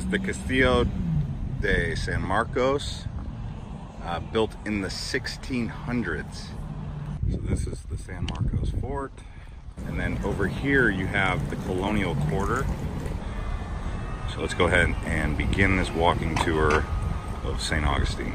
the Castillo de San Marcos, built in the 1600s. So this is the San Marcos Fort. And then over here you have the Colonial Quarter. So let's go ahead and begin this walking tour of St. Augustine.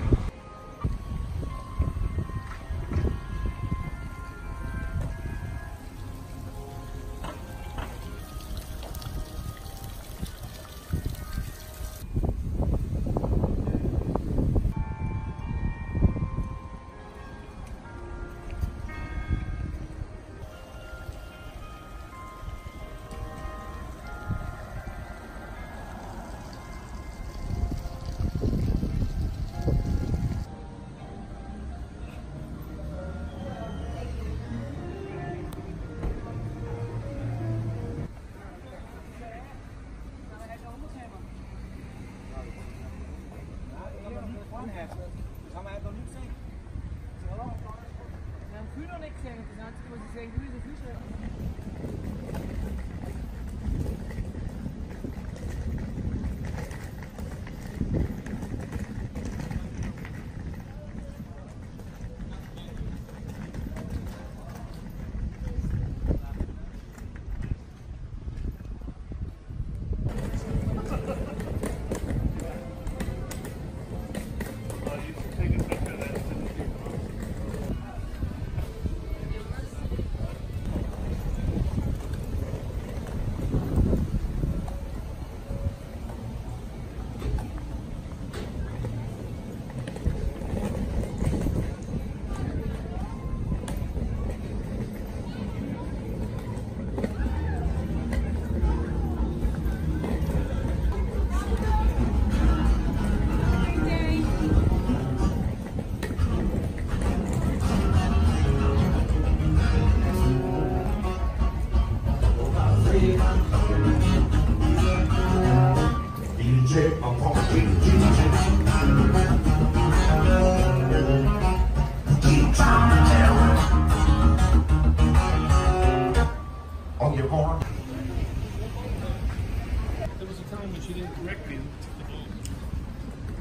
There was a time when she didn't correct me.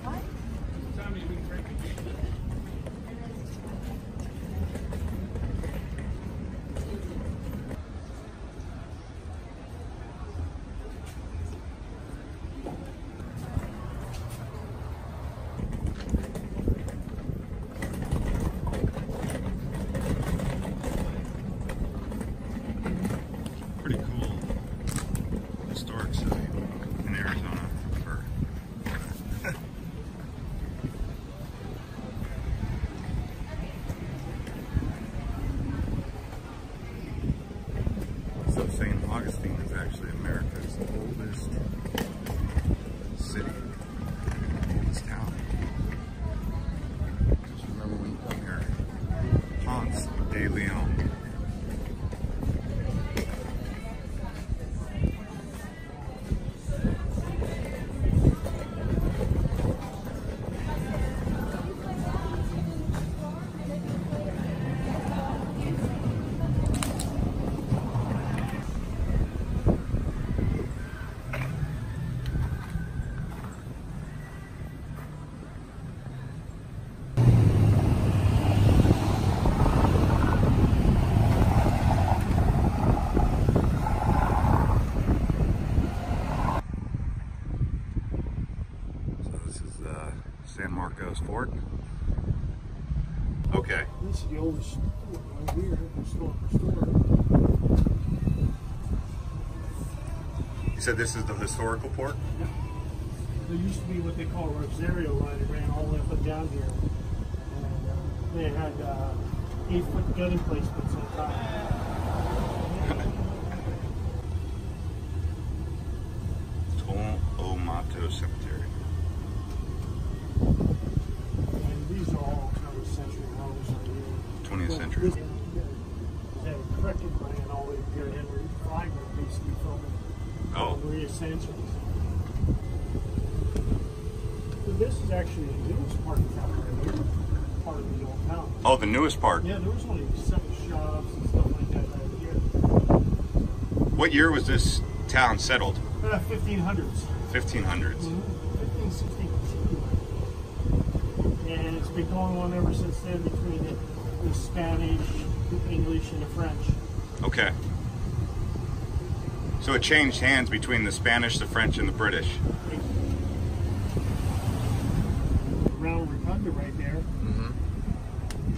What? The time you didn't correct me. Pretty cool historic site in Arizona. So St. Augustine is actually America's oldest city, oldest town. Just remember when you come here, Ponce de Leon. San Marcos Fort. Okay. This is the oldest right here, historical store. You said this is the historical port? Yeah. There used to be what they call a Rosario line. It ran all the way up and down here. And they had 8-foot gun emplacements on top. Tomato Cemetery. And these are all 20th century homes right here. 20th century. They had a cricket ran all the way here. Henry Flagler basically filming Maria Sanchez. So this is actually the newest part of town right here. Part of the old town. Oh, the newest part. Yeah, there was only 7 shops and stuff like that right here. What year was this town settled? 1500s. 1500s. 15, 16, 16. And it's been going on ever since then between the Spanish, the English, and the French. Okay. So it changed hands between the Spanish, the French, and the British. Around Rotunda right there,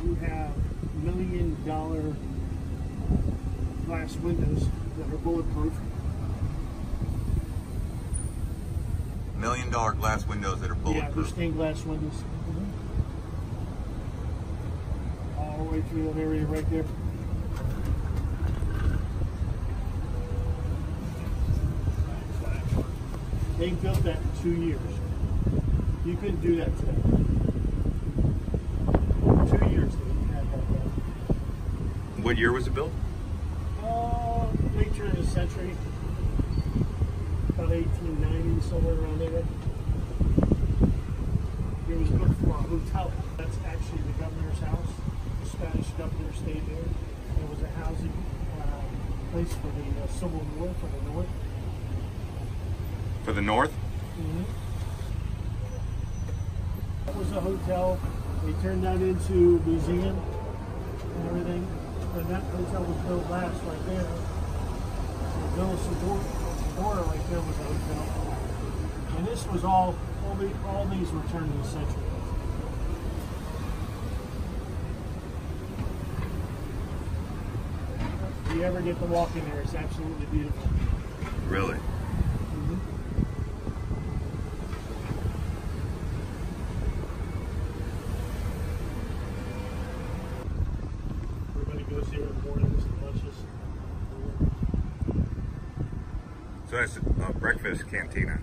you have $1 million glass windows that are bulletproof. $1 million glass windows that are Yeah, they're stained glass windows. All the way through that area right there. They built that in 2 years. You couldn't do that today. 2 years they had that done. What year was it built? Late turn of the century. About 1890, somewhere around there. It was built for a hotel. That's actually the governor's house. The Spanish governor stayed there. It was a housing place for the Civil War for the North. For the North? That was a hotel. They turned that into a museum and everything. And that hotel was built last right there. The Villa Sabora right there was a hotel. And this was all these were turned in the century. If you ever get to walk in there, it's absolutely beautiful. Really? Everybody goes here in the mornings and lunches. So that's a breakfast cantina.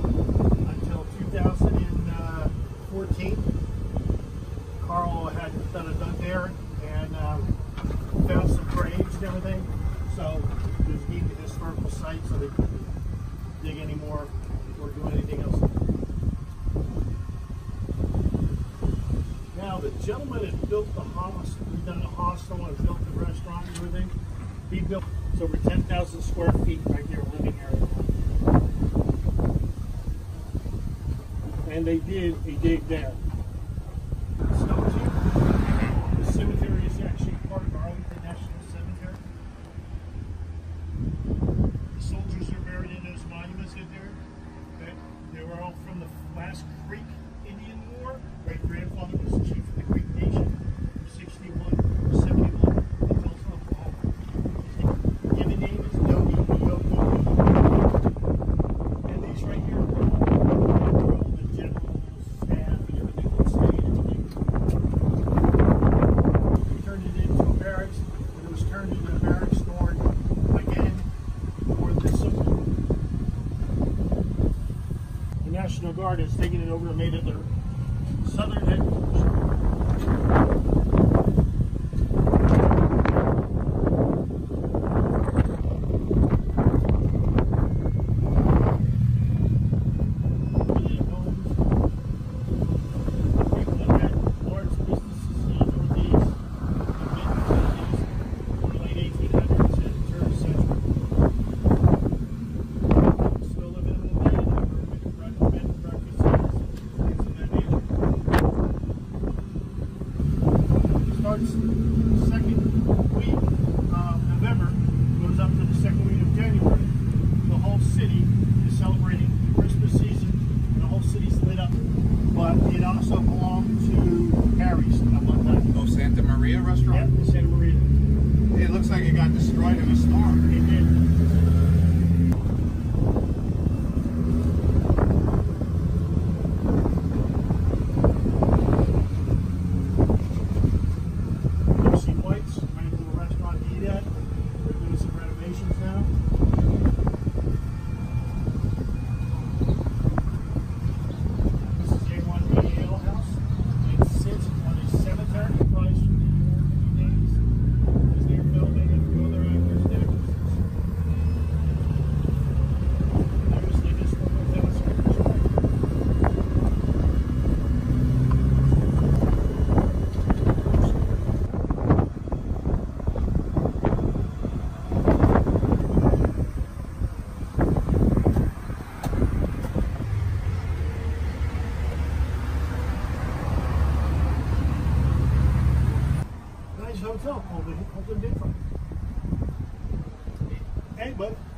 Until 2014, Carl had done a dug there and found some graves and everything. So it was deemed a historical site, so they couldn't dig anymore or do anything else. Now the gentleman that built the hostel, he done the hostel and built the restaurant and everything. He built over 10,000 square feet right there, living area. And they did a dig there. The cemetery is actually part of Arlington National Cemetery. The soldiers are buried in those monuments in there. Okay? They were all from the last Creek Indian War. Great grandfather was chief of the Creek Nation from 61 to 71 in Tulsa, Oklahoma. His given name is Dogi. And these right here. National Guard has taken it over and made it their southern headquarters. But